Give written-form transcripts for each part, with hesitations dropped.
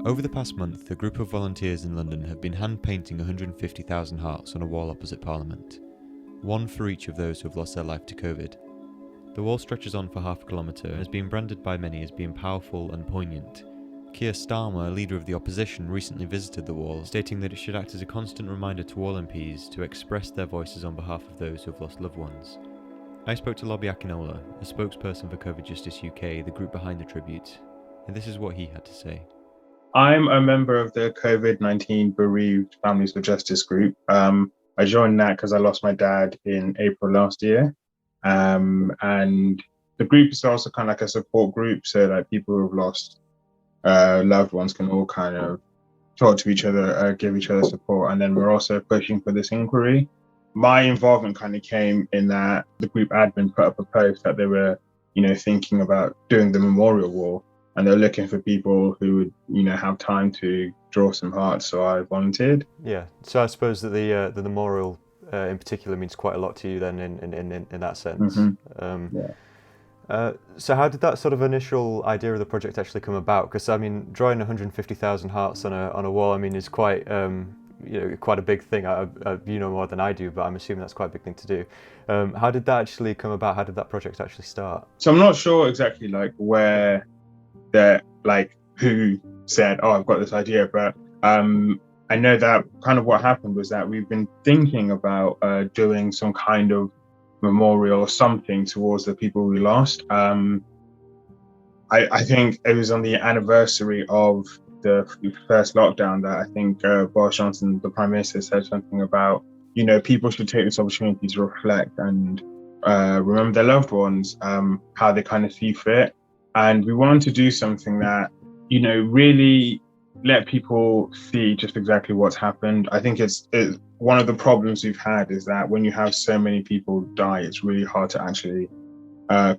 Over the past month, a group of volunteers in London have been hand-painting 150,000 hearts on a wall opposite Parliament, one for each of those who have lost their life to COVID. The wall stretches on for half a kilometre and has been branded by many as being powerful and poignant. Keir Starmer, leader of the opposition, recently visited the wall, stating that it should act as a constant reminder to all MPs to express their voices on behalf of those who have lost loved ones. I spoke to Lobby Akinnola, a spokesperson for COVID Justice UK, the group behind the tribute, and this is what he had to say. I'm a member of the COVID-19 Bereaved Families for Justice group. I joined that because I lost my dad in April last year. And the group is also kind of like a support group, so like people who have lost loved ones can all kind of talk to each other, give each other support. And then we're also pushing for this inquiry. My involvement kind of came in that the group admin put up a post that they were, thinking about doing the memorial wall. And they're looking for people who would, have time to draw some hearts. So I volunteered. Yeah. So I suppose that the memorial in particular means quite a lot to you then in that sense. Mm-hmm. So how did that sort of initial idea of the project actually come about? Because I mean, drawing 150,000 hearts on a wall, I mean, is quite quite a big thing. You know more than I do, but I'm assuming that's quite a big thing to do. How did that actually come about? How did that project actually start? So I'm not sure exactly like where that like who said, oh, I've got this idea, but I know that kind of what happened was that we've been thinking about doing some kind of memorial or something towards the people we lost. I think it was on the anniversary of the first lockdown that I think Boris Johnson, the Prime Minister, said something about, people should take this opportunity to reflect and remember their loved ones, how they kind of see fit. And we wanted to do something that, really let people see just exactly what's happened. I think it's one of the problems we've had is that when you have so many people die, it's really hard to actually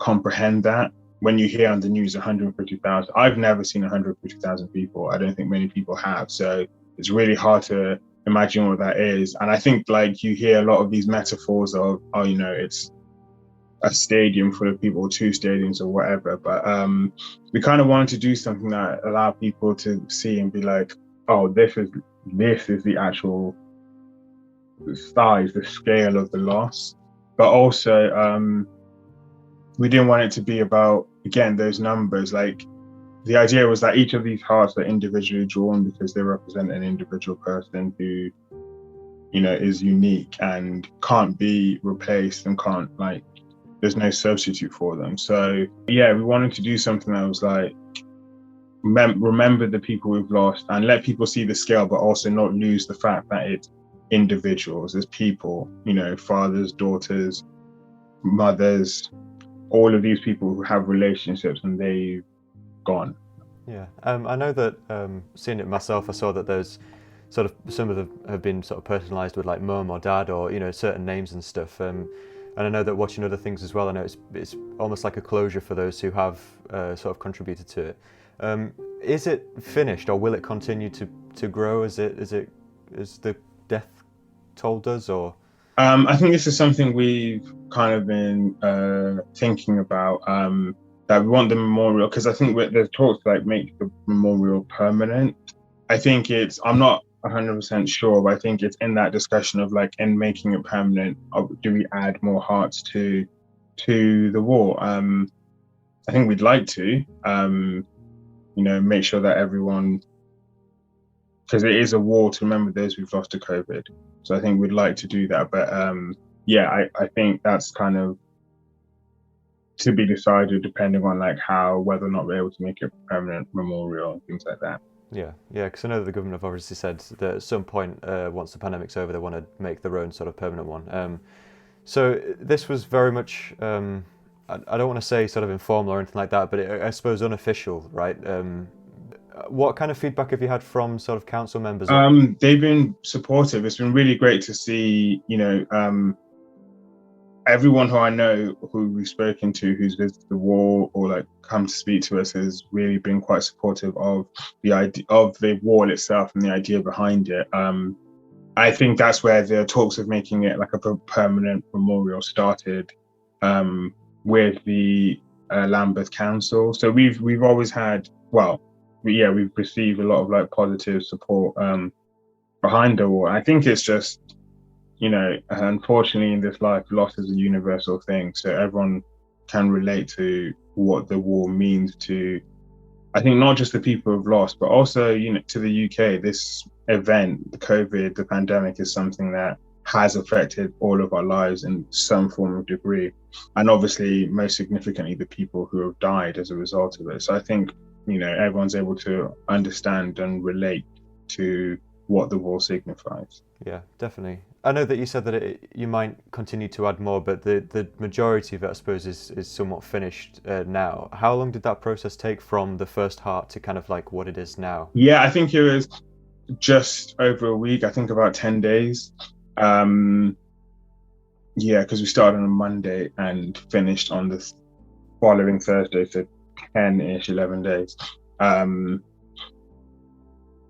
comprehend that. When you hear on the news 150,000, I've never seen 150,000 people. I don't think many people have. So it's really hard to imagine what that is. And I think like you hear a lot of these metaphors of, it's a stadium full of people, 2 stadiums or whatever. But we kind of wanted to do something that allow people to see and be like, oh, this is the actual size, the scale of the loss. But also, we didn't want it to be about, again, those numbers. Like the idea was that each of these hearts are individually drawn because they represent an individual person who, is unique and can't be replaced and can't there's no substitute for them. So yeah, we wanted to do something that was like, remember the people we've lost and let people see the scale, but also not lose the fact that it's individuals, it's people, fathers, daughters, mothers, all of these people who have relationships and they've gone. Yeah, I know that seeing it myself, I saw that there's sort of some of them have been sort of personalised with like mum or dad or certain names and stuff. And I know that watching other things as well, I know it's almost like a closure for those who have sort of contributed to it. Is it finished, or will it continue to grow as the death toll does, or? I think this is something we've kind of been thinking about. That we want the memorial because I think there's talks to make the memorial permanent. I think I'm not 100% sure, but I think it's in that discussion of in making it permanent, do we add more hearts to the wall? I think we'd like to, make sure that everyone, because it is a wall to remember those we've lost to COVID. So I think we'd like to do that, but I think that's kind of to be decided depending on whether or not we're able to make it a permanent memorial and things like that. Yeah, because I know that the government have obviously said that at some point, once the pandemic's over, they want to make their own sort of permanent one. So this was very much, I don't want to say sort of informal or anything like that, but I suppose unofficial, right? What kind of feedback have you had from sort of council members? They've been supportive. It's been really great to see, everyone who I know who we've spoken to who's visited the wall or come to speak to us has really been quite supportive of the idea of the wall itself and the idea behind it. I think that's where the talks of making it a permanent memorial started with the Lambeth Council. So we've always had, we've received a lot of like positive support behind the war. I think it's just, unfortunately in this life, loss is a universal thing. So everyone can relate to what the war means to, I think, not just the people who've lost, but also, to the UK. This event, the COVID, the pandemic, is something that has affected all of our lives in some form of degree. And obviously, most significantly, the people who have died as a result of it. So I think, everyone's able to understand and relate to what the war signifies. Yeah, definitely. I know that you said that you might continue to add more, but the majority of it, I suppose, is somewhat finished now. How long did that process take from the first heart to kind of like what it is now? Yeah, I think it was just over a week. I think about 10 days. Yeah, because we started on a Monday and finished on the following Thursday, so 10-ish, 11 days. And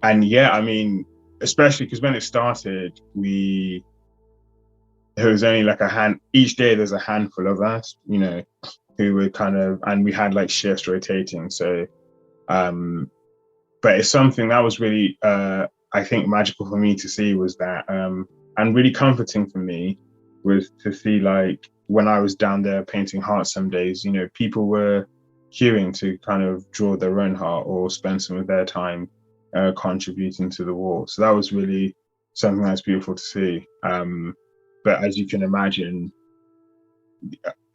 yeah, I mean, especially because when it started, there was only like each day there's a handful of us, who were and we had like shifts rotating. So, but it's something that was really, I think, magical for me to see was that, and really comforting for me was to see, like, when I was down there painting hearts some days, people were queuing to kind of draw their own heart or spend some of their time contributing to the war. So that was really something that's beautiful to see. But as you can imagine,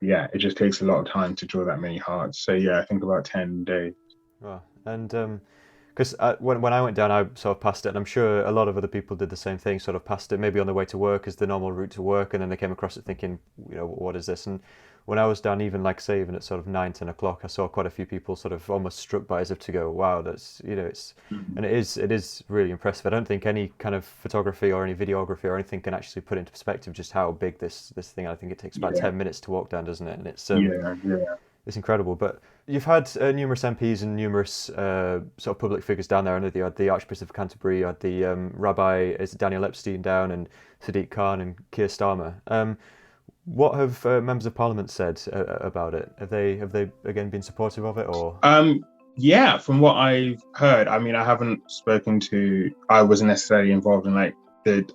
yeah, it just takes a lot of time to draw that many hearts. So yeah, I think about 10 days. Wow. And because when I went down, I sort of passed it, and I'm sure a lot of other people did the same thing, sort of passed it maybe on the way to work as the normal route to work, and then they came across it thinking, what is this? And when I was down, even at sort of 9-10 o'clock, I saw quite a few people sort of almost struck by as if to go, wow, that's it's and it is really impressive. I don't think any kind of photography or any videography or anything can actually put into perspective just how big this thing. I think it takes about 10 minutes to walk down, doesn't it? And it's it's incredible. But you've had numerous MPs and numerous sort of public figures down there. I know you had the Archbishop of Canterbury, you had the Rabbi Daniel Epstein down, and Sadiq Khan and Keir Starmer. What have members of Parliament said about it? Have they again been supportive of it, or? Yeah, from what I've heard, I mean, I wasn't necessarily involved in like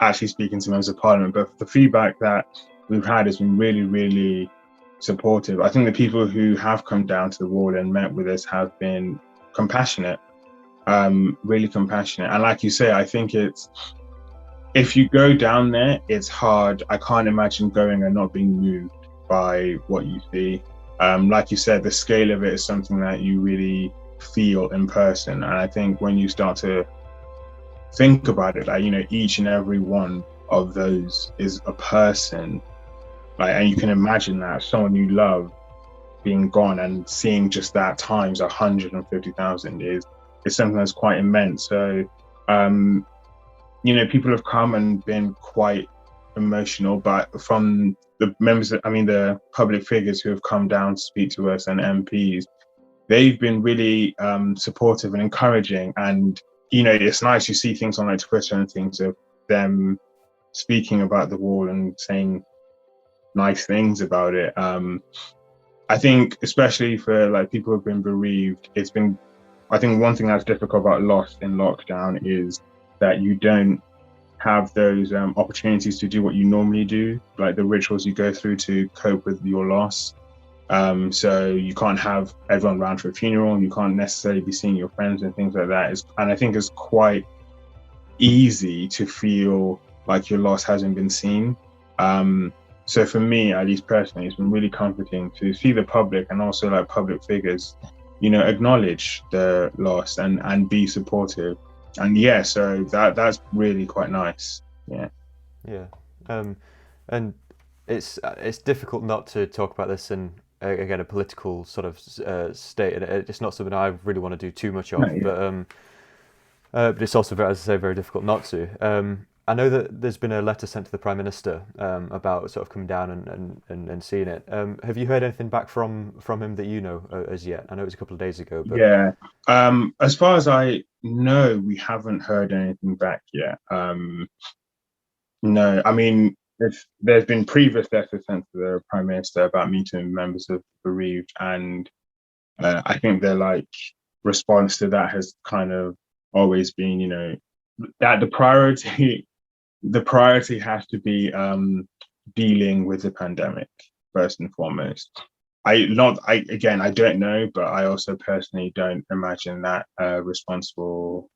actually speaking to members of Parliament, but the feedback that we've had has been really, really supportive. I think the people who have come down to the wall and met with us have been compassionate, really compassionate. And like you say, I think if you go down there, it's hard. I can't imagine going and not being moved by what you see. Like you said, the scale of it is something that you really feel in person. And I think when you start to think about it, like, each and every one of those is a person. Like, and you can imagine that someone you love being gone, and seeing just that times 150,000 is something that's quite immense. So, people have come and been quite emotional, but from the public figures who have come down to speak to us and MPs, they've been really supportive and encouraging. And, it's nice, you see things on like Twitter and things of them speaking about the war and saying nice things about it. I think especially for like people who've been bereaved, I think one thing that's difficult about loss in lockdown is that you don't have those opportunities to do what you normally do, like the rituals you go through to cope with your loss. So you can't have everyone around for a funeral, you can't necessarily be seeing your friends and things like that. And I think it's quite easy to feel like your loss hasn't been seen. So for me, at least personally, it's been really comforting to see the public and also like public figures, acknowledge the loss and be supportive. And yeah, so that's really quite nice. Yeah. Yeah. And it's difficult not to talk about this in again a political sort of state, and it's not something I really want to do too much of. Yeah. But it's also, as I say, very difficult not to. I know that there's been a letter sent to the Prime Minister about sort of coming down and seeing it. Have you heard anything back from him that you know as yet? I know it was a couple of days ago. But... Yeah. As far as I know, we haven't heard anything back yet. No, I mean, there's been previous letters sent to the Prime Minister about meeting members of bereaved, and I think they're like response to that has kind of always been, that the priority has to be dealing with the pandemic first and foremost. I don't know, but I also personally don't imagine that response will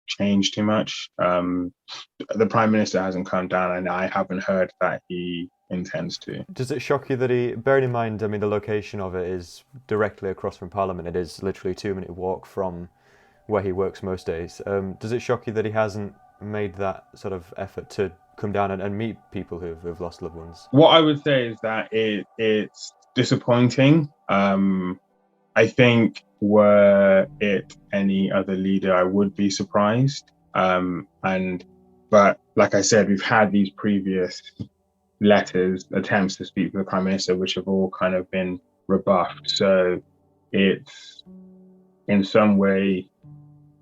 change too much. The Prime Minister hasn't come down, and I haven't heard that he intends to. Does it shock you that bearing in mind, I mean, the location of it is directly across from Parliament, it is literally a 2-minute walk from where he works most days. Does it shock you that he hasn't made that sort of effort to come down and meet people who've lost loved ones? What I would say is that it's disappointing. I think were it any other leader, I would be surprised. But like I said, we've had these previous letters, attempts to speak to the Prime Minister, which have all kind of been rebuffed. So it's in some way,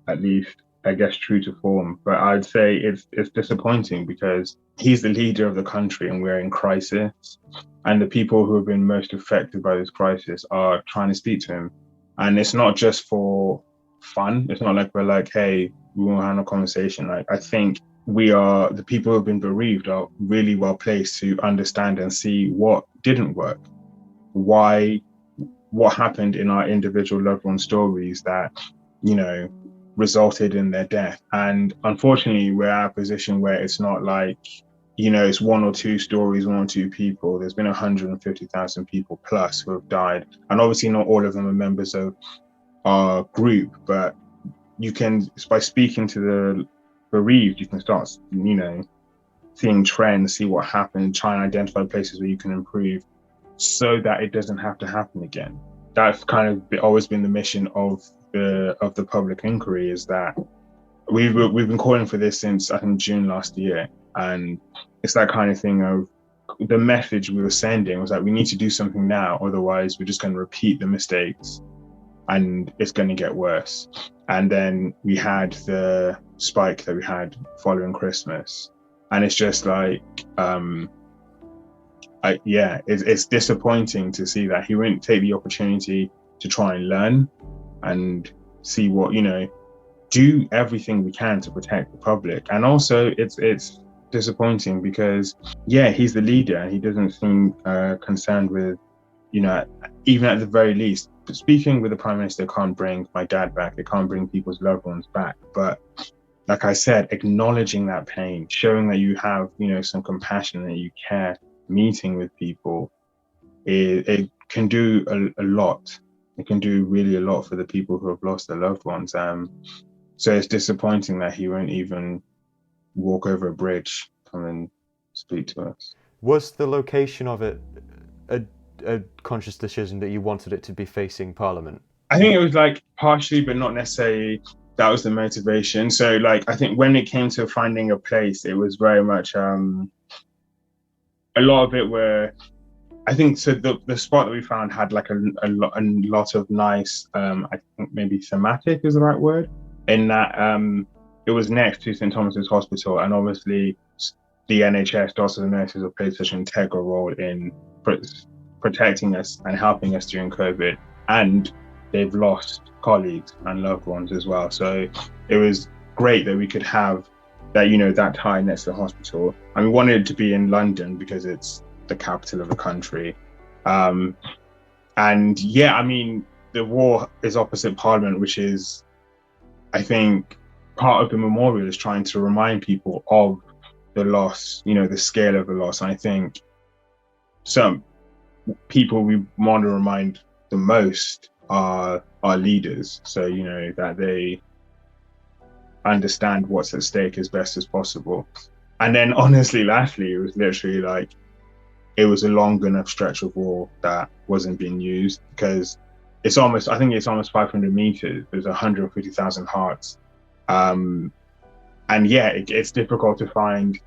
at least, I guess, true to form. But I'd say it's disappointing because he's the leader of the country and we're in crisis. And the people who have been most affected by this crisis are trying to speak to him. And it's not just for fun. It's not like we're like, hey, we won't have a conversation. Like, I think the people who have been bereaved are really well placed to understand and see what didn't work. What happened in our individual loved one stories that, resulted in their death. And unfortunately, we're at a position where it's not like, it's one or two stories, one or two people. There's been 150,000 people plus who have died. And obviously not all of them are members of our group, but you can, by speaking to the bereaved, you can start, seeing trends, see what happened, try and identify places where you can improve so that it doesn't have to happen again. That's kind of always been the mission of the public inquiry, is that we've been calling for this since I think June last year. And it's that kind of thing of the message we were sending was that we need to do something now, otherwise we're just going to repeat the mistakes and it's going to get worse. And then we had the spike that we had following Christmas, and it's just like it's disappointing to see that he wouldn't take the opportunity to try and learn and see what, do everything we can to protect the public. And also it's disappointing because he's the leader and he doesn't seem concerned with, even at the very least, speaking with the Prime Minister can't bring my dad back, it can't bring people's loved ones back, but like I said, acknowledging that pain, showing that you have some compassion, that you care, meeting with people, it can do a lot. It can do really a lot for the people who have lost their loved ones. So it's disappointing that he won't even walk over a bridge, come and speak to us. Was the location of it a conscious decision that you wanted it to be facing Parliament? I think it was like partially, but not necessarily that was the motivation. So like, I think when it came to finding a place, it was very much a lot of it were, I think, so the spot that we found had like a lot of nice, I think maybe thematic is the right word, in that it was next to St. Thomas's Hospital, and obviously the NHS, doctors and nurses have played such an integral role in protecting us and helping us during COVID, and they've lost colleagues and loved ones as well. So it was great that we could have that, that tie next to the hospital. And we wanted it to be in London because it's the capital of the country. The war is opposite Parliament, which is, I think, part of the memorial is trying to remind people of the loss, the scale of the loss. And I think some people we want to remind the most are our leaders. So, that they understand what's at stake as best as possible. And then honestly, lastly, it was literally like, it was a long enough stretch of wall that wasn't being used because it's almost 500 meters. There's 150,000 hearts. It's difficult to find,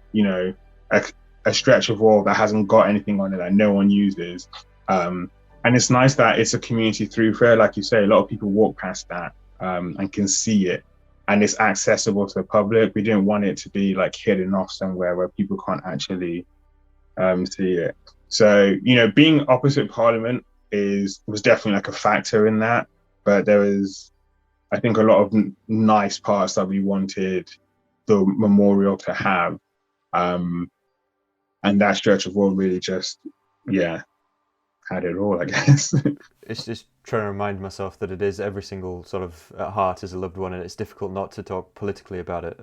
a stretch of wall that hasn't got anything on it that no one uses. And it's nice that it's a community thoroughfare. Like you say, a lot of people walk past that and can see it, and it's accessible to the public. We didn't want it to be like hidden off somewhere where people can't actually see it. So, being opposite Parliament was definitely like a factor in that, but there was I think a lot of nice parts that we wanted the memorial to have. And that stretch of wall really just, had it all, I guess. It's just trying to remind myself that it is every single sort of at heart is a loved one, and it's difficult not to talk politically about it.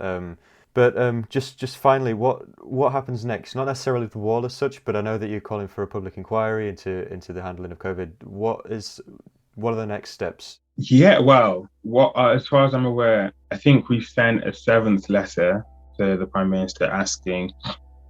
But just finally, what happens next? Not necessarily the wall as such, but I know that you're calling for a public inquiry into the handling of COVID. What are the next steps? Yeah, well, as far as I'm aware, I think we sent a 7th letter to the Prime Minister asking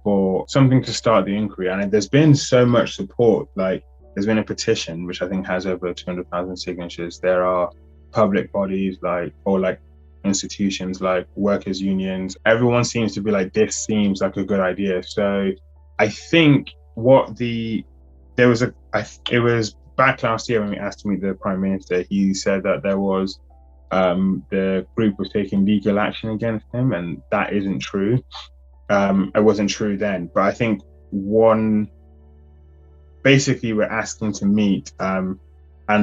for something to start the inquiry. And there's been so much support. Like, there's been a petition which I think has over 200,000 signatures. There are public bodies or institutions like workers' unions. Everyone seems to be like, this seems like a good idea. So I think it was back last year when we asked to meet the Prime Minister, he said that there was the group was taking legal action against him, and that isn't true. It wasn't true then, but I think basically we're asking to meet, and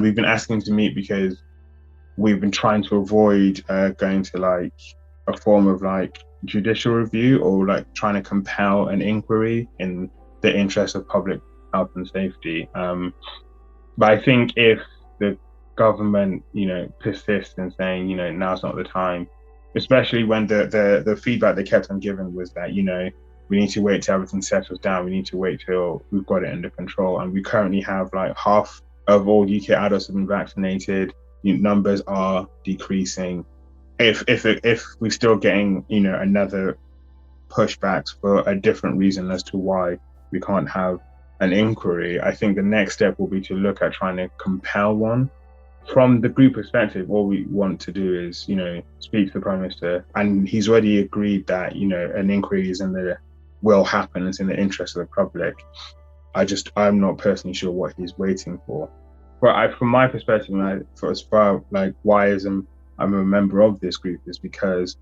we've been asking to meet because we've been trying to avoid going to like a form of like judicial review or like trying to compel an inquiry in the interest of public health and safety. But I think if the government, persists in saying, now's not the time, especially when the feedback they kept on giving was that, we need to wait till everything settles down. We need to wait till we've got it under control. And we currently have like half of all UK adults have been vaccinated. Numbers are decreasing. If we're still getting, another pushbacks for a different reason as to why we can't have an inquiry, I think the next step will be to look at trying to compel one. From the group perspective, all we want to do is, speak to the Prime Minister, and he's already agreed that, an inquiry will happen. It's in the interest of the public. I'm not personally sure what he's waiting for. But from my perspective, why I'm a member of this group is because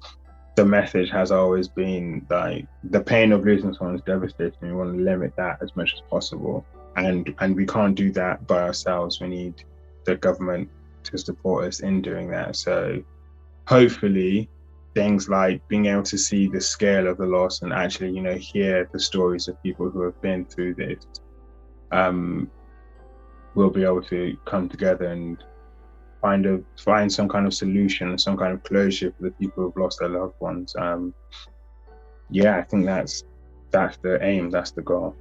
the message has always been like the pain of losing someone is devastating. We want to limit that as much as possible, and we can't do that by ourselves. We need the government to support us in doing that. So hopefully things like being able to see the scale of the loss and actually, hear the stories of people who have been through this, we'll be able to come together and find some kind of solution, some kind of closure for the people who've lost their loved ones. I think that's the aim, that's the goal.